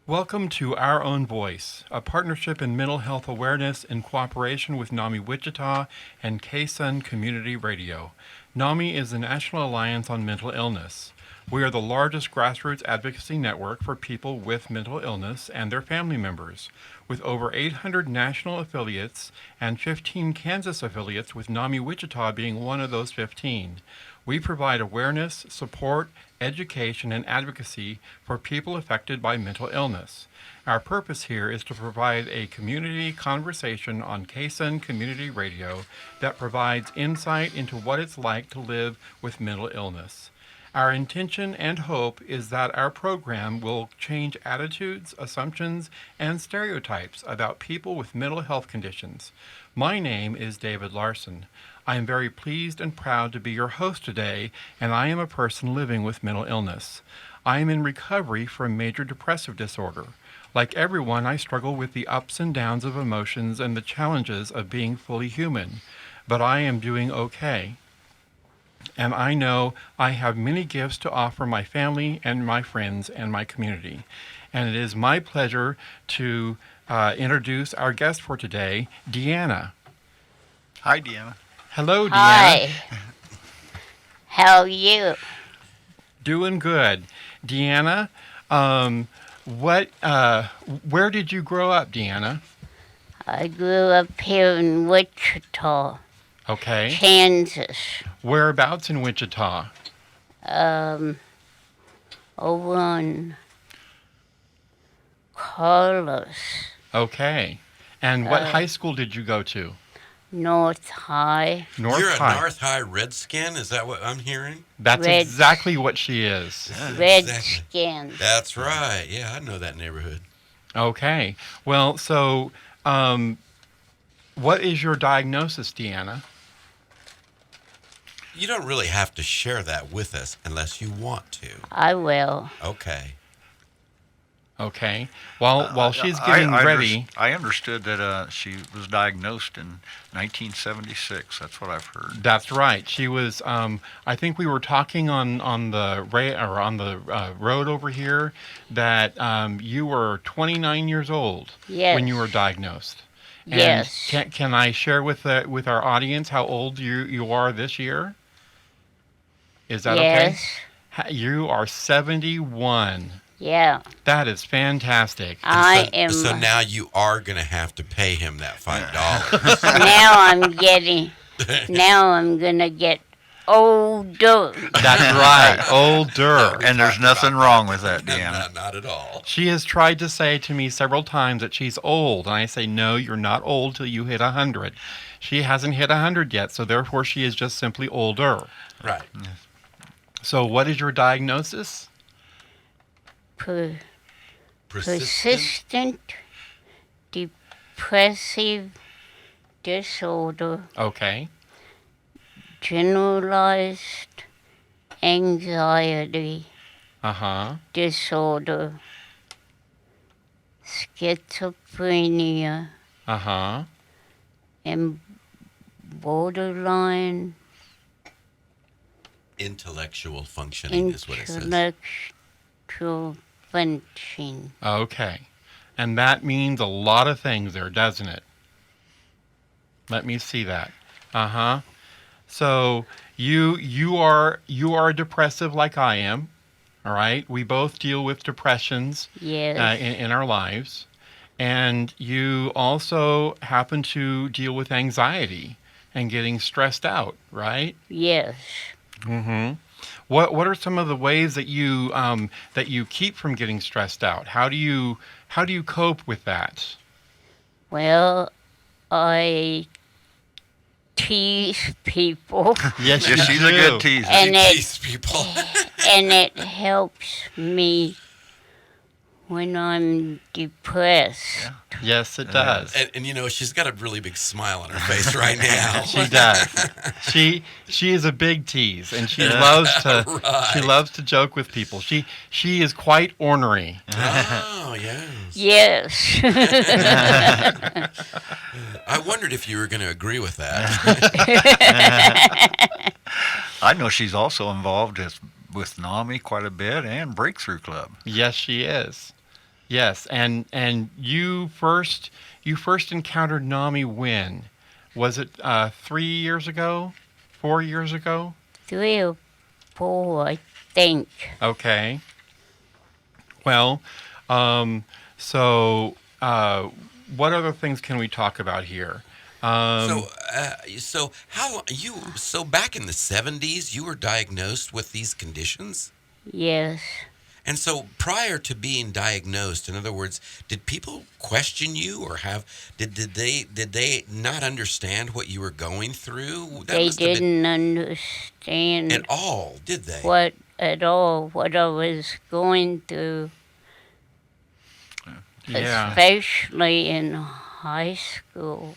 Welcome to Our Own Voice, a partnership in mental health awareness in cooperation with NAMI Wichita and KSUN Community Radio. NAMI is the National Alliance on Mental Illness. We are the largest grassroots advocacy network for people with mental illness and their family members, with over 800 national affiliates and 15 Kansas affiliates, with NAMI Wichita being one of those 15. We provide awareness, support, education, and advocacy for people affected by mental illness. Our purpose here is to provide a community conversation on KSUN Community Radio that provides insight into what it's like to live with mental illness. Our intention and hope is that our program will change attitudes, assumptions, and stereotypes about people with mental health conditions. My name is David Larson. I am very pleased and proud to be your host today, and I am a person living with mental illness. I am in recovery from major depressive disorder. Like everyone, I struggle with the ups and downs of emotions and the challenges of being fully human, but I am doing okay. And I know I have many gifts to offer my family and my friends and my community. And it is my pleasure to introduce our guest for today, Deanna. Hi, Deanna. Hello, Deanna. Hi. How are you? Doing good. Deanna, where did you grow up, Deanna? I grew up here in Wichita, Okay. Kansas. Whereabouts in Wichita? Over on Carlos, Okay. And what high school did you go to? North High. North You're High. a North High Redskin? Is that what I'm hearing? That's Red- exactly what she is. Redskins. That's right. Yeah, I know that neighborhood. Okay. Well, so what is your diagnosis, Deanna? You don't really have to share that with us unless you want to. I will. Okay. Okay. While she's getting ready. I understood that she was diagnosed in 1976. That's what I've heard. That's right. She was. I think we were talking on the road over here that you were 29 years old Yes. when you were diagnosed. And Yes. Can I share with our audience how old you are this year? Is that Yes. okay? You are 71. Yeah. That is fantastic. I am. So now you are going to have to pay him that $5. Now I'm gonna get older. That's right, older. And there's nothing wrong with that, Deanna. Not at all. She has tried to say to me several times that she's old, and I say, no, you're not old till you hit 100. She hasn't hit 100 yet, so therefore she is just simply older. Right. So what is your diagnosis? Persistent depressive disorder, Okay. generalized anxiety Uh-huh. disorder, schizophrenia, Uh-huh. and borderline Intellectual functioning is what it says. intellectual functioning. Okay. And that means a lot of things there, doesn't it? Let me see that. Uh-huh. So you are depressive like I am. All right? We both deal with depressions Yes. in our lives. And you also happen to deal with anxiety and getting stressed out, right? Yes. Mm-hmm. What are some of the ways that you keep from getting stressed out? How do you cope with that? Well, I tease people, Yes, Yes, she's a good teaser. and These people. it helps me when I'm depressed. Yes, it does. And you know, she's got a really big smile on her face right now. She does. She is a big tease, and she loves to she Right. loves to joke with people. She is quite ornery. Oh, yes. Yes. I wondered if you were going to agree with that. I know she's also involved with NAMI quite a bit and Breakthrough Club. Yes, she is. Yes, and you first encountered Nami when? Was it 3 years ago? 4 years ago? 3 or 4, I think. Okay. Well, um, so what other things can we talk about here? Um, So how you? So back in the 70s, you were diagnosed with these conditions, Yes, and so prior to being diagnosed, in other words, did people question you, or did they not understand what you were going through? That they must have been didn't at understand all, did they? what at all what I was going through, yeah. especially in high school.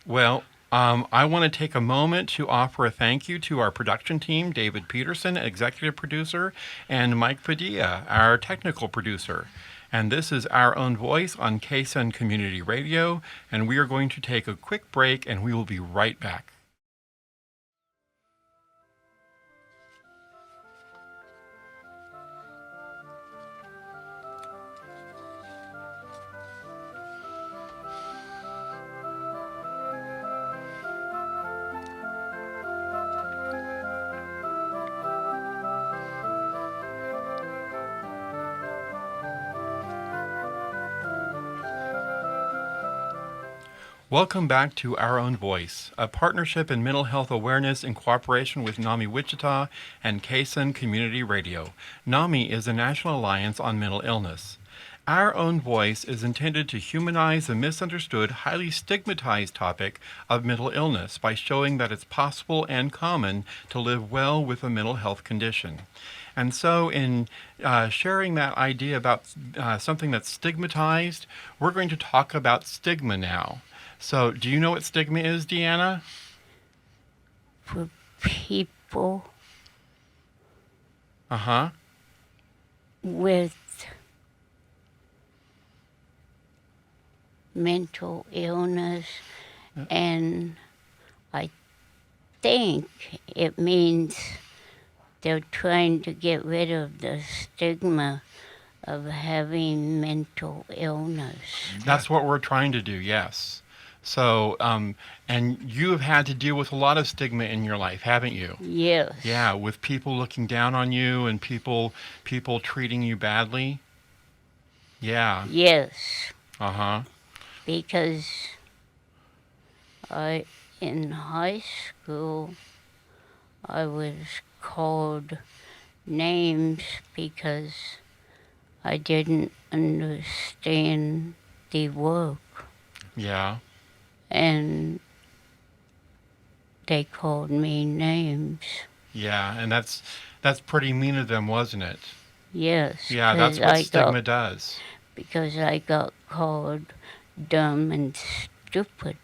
Well, I want to take a moment to offer a thank you to our production team, David Peterson, executive producer, and Mike Padilla, our technical producer. And this is Our Own Voice on KSUN Community Radio, and we are going to take a quick break, and we will be right back. Welcome back to Our Own Voice, a partnership in mental health awareness in cooperation with NAMI Wichita and KSUN Community Radio. NAMI is a national alliance on mental illness. Our Own Voice is intended to humanize the misunderstood, highly stigmatized topic of mental illness by showing that it's possible and common to live well with a mental health condition. And so, in sharing that idea about something that's stigmatized, we're going to talk about stigma now. So, do you know what stigma is, Deanna? For people Uh-huh. with mental illness, and I think it means they're trying to get rid of the stigma of having mental illness. That's what we're trying to do, yes. So, and you have had to deal with a lot of stigma in your life, haven't you? Yes. Yeah, with people looking down on you and people treating you badly. Yeah. Yes, Uh-huh. because in high school, I was called names because I didn't understand the work, Yeah. and they called me names. Yeah, and that's pretty mean of them, wasn't it? Yes, Yeah, that's what I stigma got does. because I got called dumb and stupid.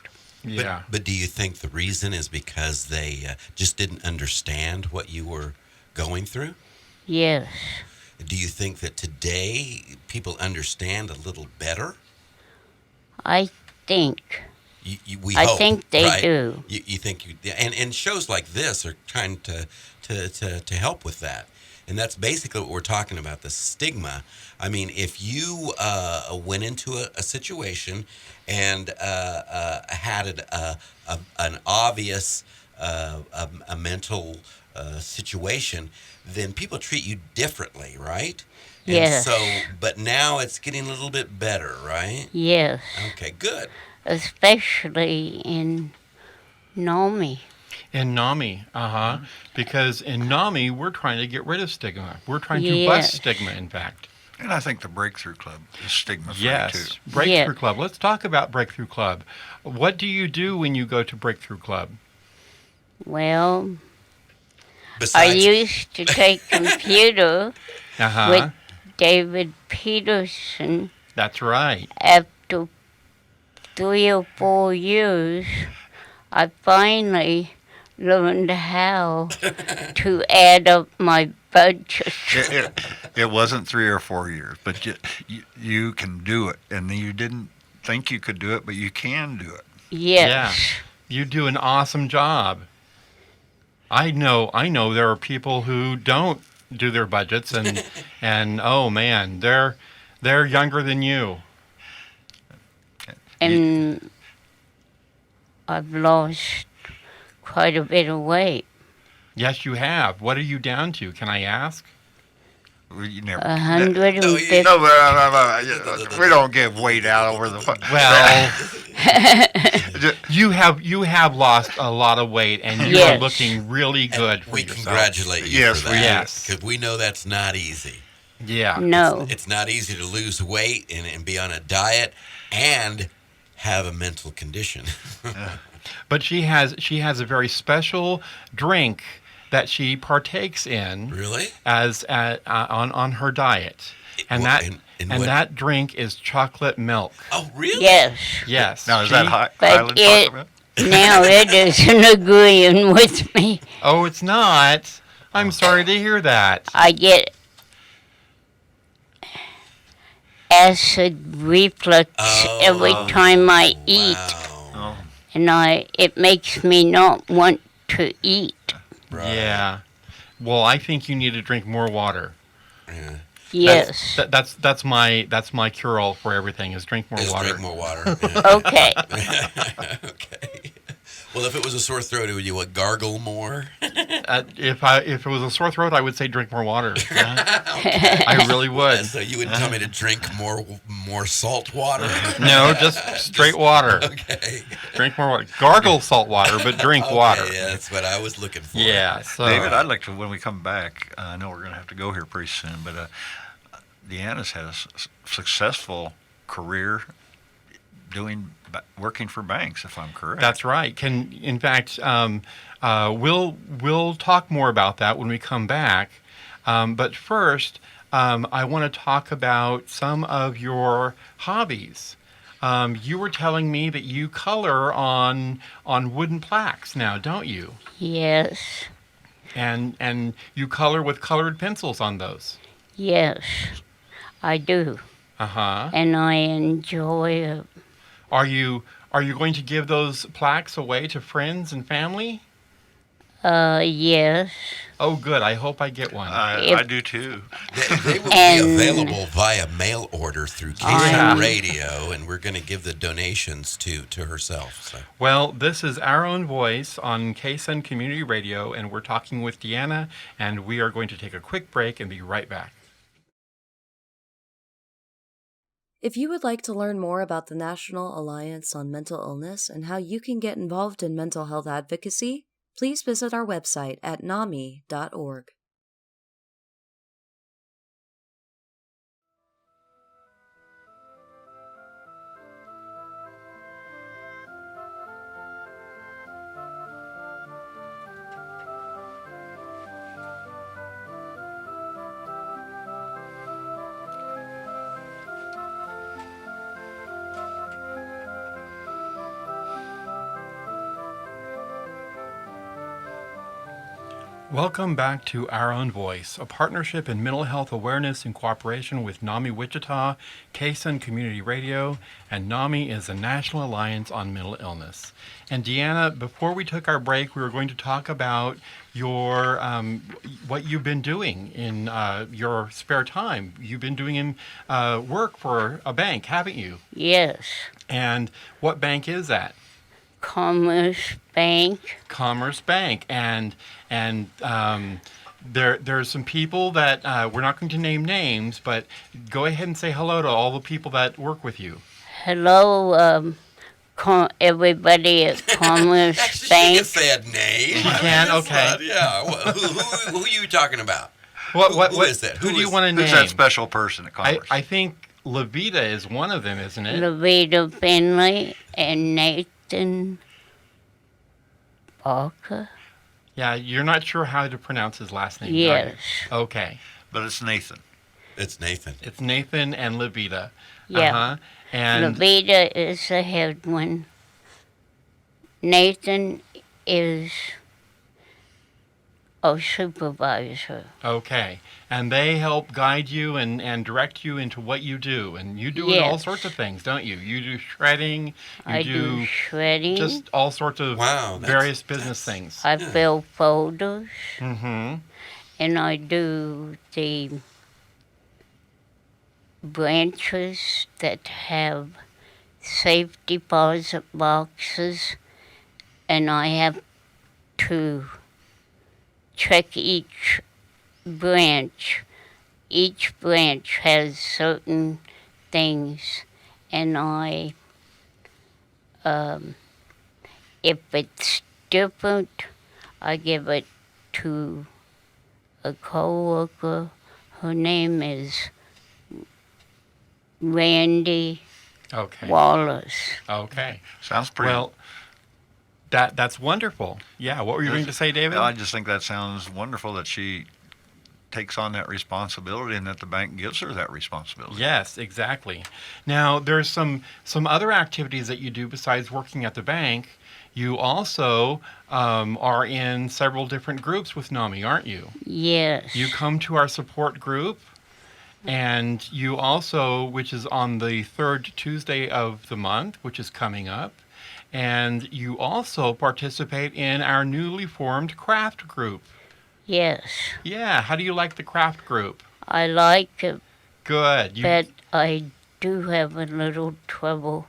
Yeah. But do you think the reason is because they just didn't understand what you were going through? Yes, Do you think that today people understand a little better? I think. We I hope, think they right? do. You think and shows like this are trying to help with that, and that's basically what we're talking about, the stigma. I mean, if you went into a situation and had an obvious a mental situation, then people treat you differently, right? And Yes. so, but now it's getting a little bit better, right? Yes, Okay, good. especially in NOMI. In NAMI, uh-huh. Because in NAMI, we're trying to get rid of stigma. We're trying to bust Yes. stigma, in fact. And I think the Breakthrough Club is stigma-free, Yes. too. Breakthrough Yeah. Club. Let's talk about Breakthrough Club. What do you do when you go to Breakthrough Club? Well, I Besides, used to take computer Uh-huh. with David Peterson. That's right. After 3 or 4 years, I finally learned how to add up my budget. It wasn't 3 or 4 years, but you can do it. And you didn't think you could do it, but you can do it. Yes. You do an awesome job. I know there are people who don't do their budgets and oh man, They're younger than you. And I've lost quite a bit of weight. Yes, you have. What are you down to? Can I ask? You never. 150. No, we don't give weight out over the phone. Well, you have lost a lot of weight, and you are Yes. looking really good for We yourself. congratulate you Yes, for we that. do. Yes. Because we know that's not easy. Yeah. No. It's not easy to lose weight and be on a diet and have a mental condition. But she has a very special drink that she partakes in Really? as on her diet, and Well, that and and what- that drink is chocolate milk. Oh, really? Yes. Yes. Now, is that But Highland it- chocolate? Now it isn't agreeing with me. Oh, it's not. I'm sorry to hear that. I get acid reflux every time I eat, Wow. Oh, and it makes me not want to eat. Right. Yeah. Well, I think you need to drink more water. Yeah. Yes. That's my cure all for everything is drink more Just water. drink more water. Yeah. Okay. Okay. Well, if it was a sore throat, would you gargle more? If it was a sore throat, I would say drink more water. I really would. So you would tell me to drink more salt water? No, just straight water. Okay. Drink more water. Gargle salt water, but drink water. Yeah, that's what I was looking for. Yeah. So David, I'd like to, when we come back, I know we're going to have to go here pretty soon, but Deanna's had a successful career working for banks, if I'm correct. that's right. In fact, we'll talk more about that when we come back. But first, I want to talk about some of your hobbies. You were telling me that you color on wooden plaques now, don't you? Yes. And you color with colored pencils on those. Yes. I do. Uh-huh. And I enjoy it. Are you going to give those plaques away to friends and family? Yes. Oh, good. I hope I get one. I do too. They will be And- available via mail order through Yeah. KSN Radio, and we're going to give the donations to herself. So. Well, this is Our Own Voice on KSN Community Radio, and we're talking with Deanna, and we are going to take a quick break and be right back. If you would like to learn more about the National Alliance on Mental Illness and how you can get involved in mental health advocacy, please visit our website at nami.org. Welcome back to Our Own Voice, a partnership in mental health awareness in cooperation with NAMI Wichita, KSN Community Radio, and NAMI is the National Alliance on Mental Illness. And Deanna, before we took our break, we were going to talk about your what you've been doing in your spare time. You've been doing work for a bank, haven't you? Yes. And what bank is that? Commerce Bank. Commerce Bank, and there's some people that we're not going to name names, but go ahead and say hello to all the people that work with you. Hello, everybody at Commerce Actually, she Bank. can say a name. You can? It's Okay. not- yeah. Who are you talking about? What Who is that? Who Who do you is- want to Who's name? that special person at Commerce? I think Levita is one of them, isn't it? Levita Finley and Nathan Barker. Yeah, you're not sure how to pronounce his last name. are you? Yes. Okay. But it's Nathan. It's Nathan. It's Nathan and Levita. Yeah. Uh-huh. And Levita is the head one. Nathan is a supervisor. okay. And they help guide you and direct you into what you do. And you do all Yes. sorts of things, don't you? You do shredding. You I do shredding. just all sorts of Wow, various business things. I fill folders. Mm-hmm. And I do the branches that have safe deposit boxes, and I have to check each branch. Each branch has certain things, and if it's different, I give it to a coworker. Her name is Randy Okay. Wallace. Okay. Sounds pretty. Well, that's wonderful. Yeah. What were you going to say, David? I just think that sounds wonderful that she takes on that responsibility and that the bank gives her that responsibility. Yes, exactly. Now, there's some other activities that you do besides working at the bank. You also are in several different groups with NAMI, aren't you? Yes. You come to our support group, and you also, which is on the third Tuesday of the month, which is coming up, and you also participate in our newly formed craft group. Yes. Yeah, how do you like the craft group? I like it, Good. but I do have a little trouble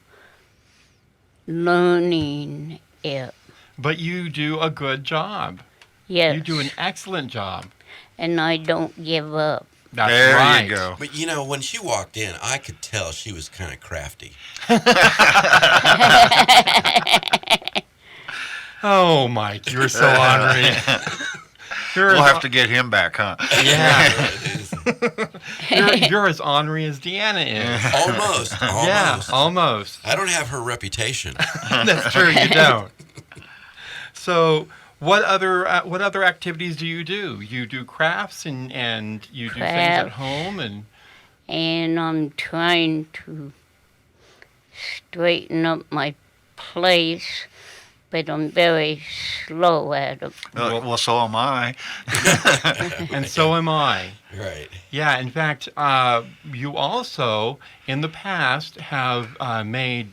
learning it. But you do a good job. Yes. You do an excellent job. And I don't give up. That's there right. you go. But you know, when she walked in, I could tell she was kind of crafty. Oh, Mike, you're so ornery. We'll have to get him back, huh? Yeah. You're as ornery as Deanna is. Almost. Yeah, almost. I don't have her reputation. That's true, you don't. So, what other activities do? You do crafts and you do things at Crafts. home And I'm trying to straighten up my place, but I'm very slow at it. Well, so am I. and so am I. Right. Yeah, in fact, you also in the past have made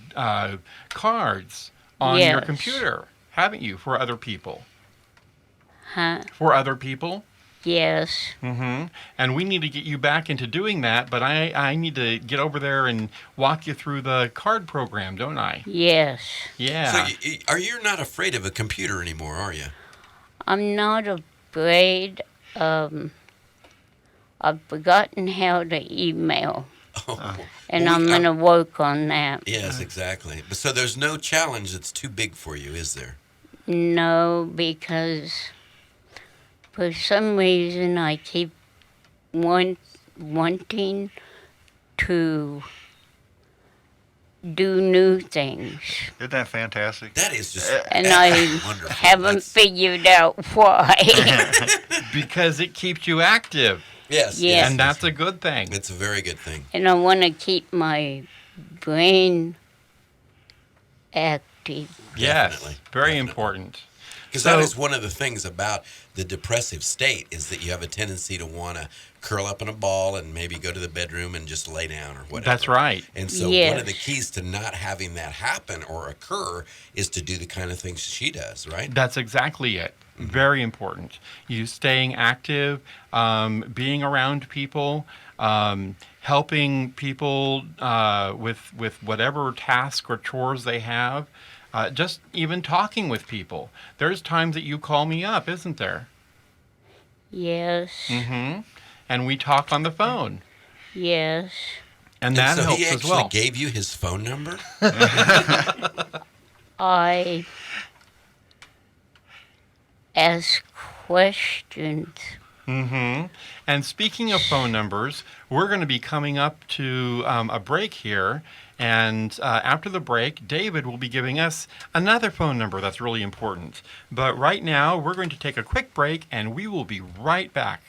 cards on your Yes. computer, haven't you, for other people? Huh? For other people? Yes. Mm-hmm. And we need to get you back into doing that, but I need to get over there and walk you through the card program, don't I? Yes. Yeah. So you're not afraid of a computer anymore, are you? I'm not afraid. I've forgotten how to email, Oh. and Well, I'm going to work on that. Yes, exactly. But so there's no challenge that's too big for you, is there? No, because for some reason I keep wanting to do new things, Isn't that fantastic? That is just and I wonderful. haven't That's- figured out why. Because it keeps you active, Yes, Yes. yes. and that's a good thing. It's a very good thing. And I want to keep my brain active. Yes, Definitely, very definitely. important. Because So- that is one of the things about the depressive state is that you have a tendency to want to curl up in a ball and maybe go to the bedroom and just lay down or whatever. That's right. And so one of the Yes. keys to not having that happen or occur is to do the kind of things she does, right? That's exactly it. Very important. You staying active, being around people, helping people with whatever task or chores they have. Just even talking with people. There's times that you call me up, isn't there? Yes. Mm-hmm. And we talk on the phone, Yes. and that so helps he as actually well. gave you his phone number? I ask questions. Mm-hmm. And speaking of phone numbers, we're going to be coming up to a break here. And after the break, David will be giving us another phone number that's really important. But right now, we're going to take a quick break, and we will be right back.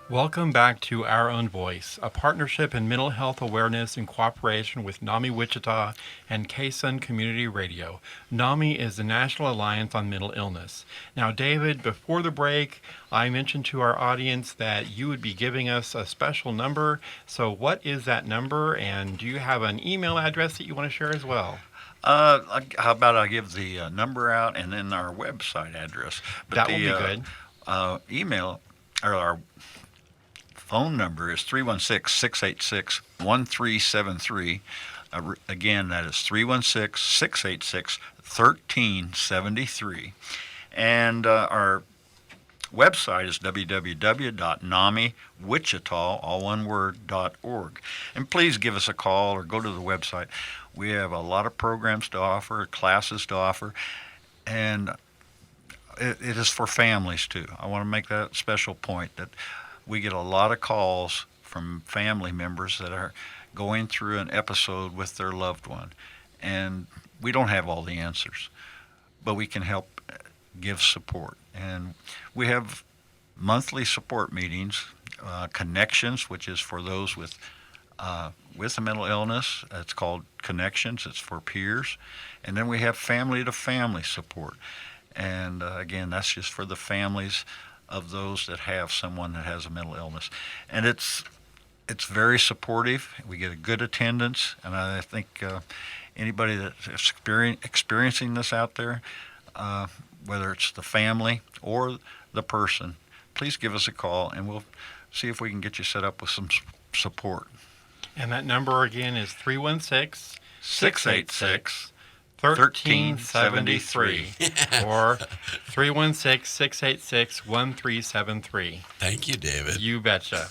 Welcome back to Our Own Voice, a partnership in mental health awareness in cooperation with NAMI Wichita and KSUN Community Radio. NAMI is the National Alliance on Mental Illness. Now, David, before the break, I mentioned to our audience that you would be giving us a special number. So what is that number, and do you have an email address that you want to share as well? How about I give the number out and then our website address? But That will be good. Email or our phone number is 316-686-1373. Again, that is 316-686-1373. And our website is www.namiwichita, all one word, .org. And please give us a call or go to the website. We have a lot of programs to offer, classes to offer, and it is for families too. I want to make that special point that we get a lot of calls from family members that are going through an episode with their loved one, and we don't have all the answers, but we can help give support. And we have monthly support meetings, connections, which is for those with a mental illness. It's called Connections. It's for peers. And then we have family-to-family support. And again, that's just for the families of those that have someone that has a mental illness. And it's very supportive. We get a good attendance. And I think anybody that's experiencing this out there, whether it's the family or the person, please give us a call and we'll see if we can get you set up with some support. And that number again is 316-686-1373 or 316-686-1373. Thank you, David. You betcha.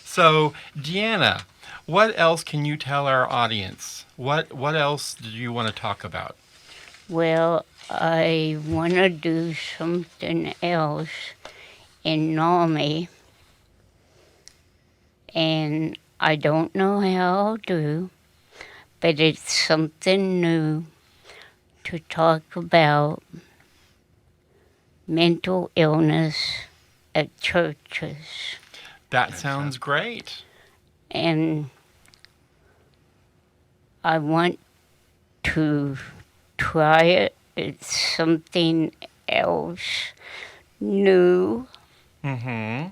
So, Deanna, what else can you tell our audience? What else do you want to talk about? Well, I want to do something else in NAMI, and I don't know how I'll do, but it's something new to talk about mental illness at churches. That sounds great. And I want to try it. It's something else new. Mm-hmm.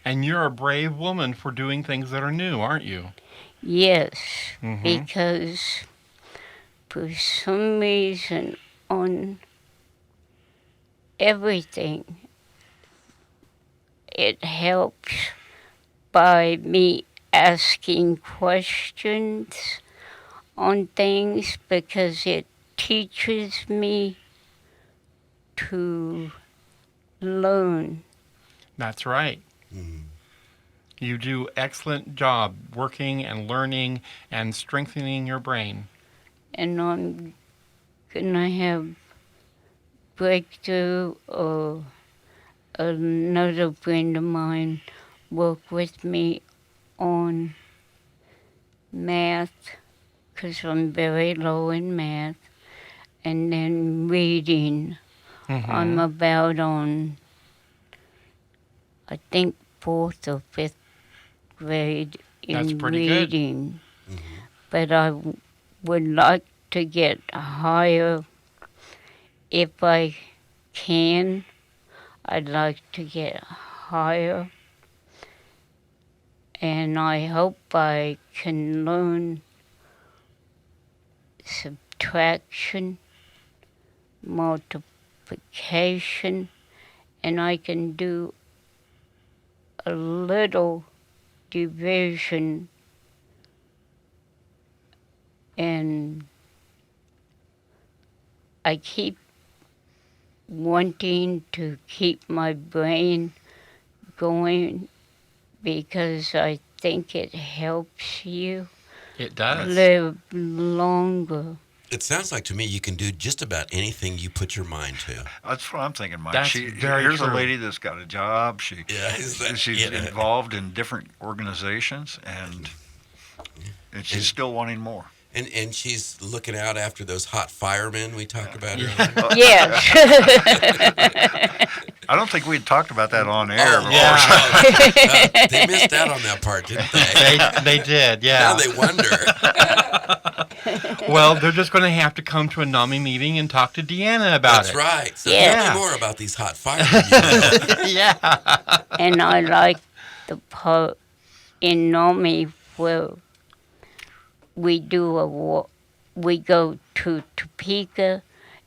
And you're a brave woman for doing things that are new, aren't you? Yes, Mm-hmm. because for some reason on everything, it helps by me asking questions on things because it teaches me to learn. That's right. You do excellent job working and learning and strengthening your brain. And I'm gonna have breakthrough or another friend of mine work with me on math because I'm very low in math, and then reading. Mm-hmm. I'm about on, I think, 4th or 5th grade That's in pretty good. reading. But I would like to get higher if I can. I'd like to get higher. And I hope I can learn subtraction, multiplication, and I can do a little division, and I keep wanting to keep my brain going because I think it helps you It does. live longer. It sounds like to me you can do just about anything you put your mind to. That's what I'm thinking, Mike. That's very Here's true. a lady that's got a job. She's Yeah. involved in different organizations, and she's still wanting more. And she's looking out after those hot firemen we talked about earlier. Yes. I don't think we had talked about that on air Oh, before. Yeah. They missed out on that part, didn't they? They did, Now yeah. they wonder. Well, they're just going to have to come to a NAMI meeting and talk to Deanna about That's it. right. So Yeah. tell me more about these hot fires. You know. Yeah. And I like the part in NAMI where we do a walk. We go to Topeka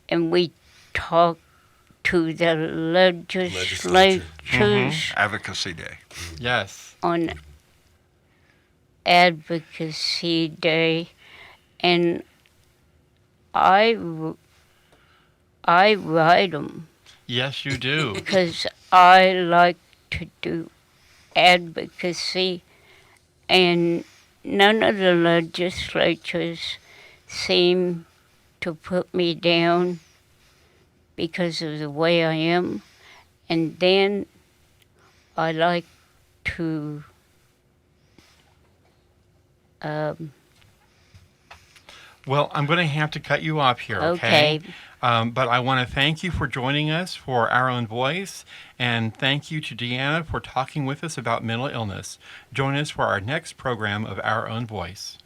and we talk to the legislatures Advocacy Day. Yes. on Advocacy Day, and I write them Yes, you do. because I like to do advocacy, and none of the legislatures seem to put me down because of the way I am. And then I like to Well, I'm going to have to cut you off here, okay? But I want to thank you for joining us for Our Own Voice, and thank you to Deanna for talking with us about mental illness. Join us for our next program of Our Own Voice.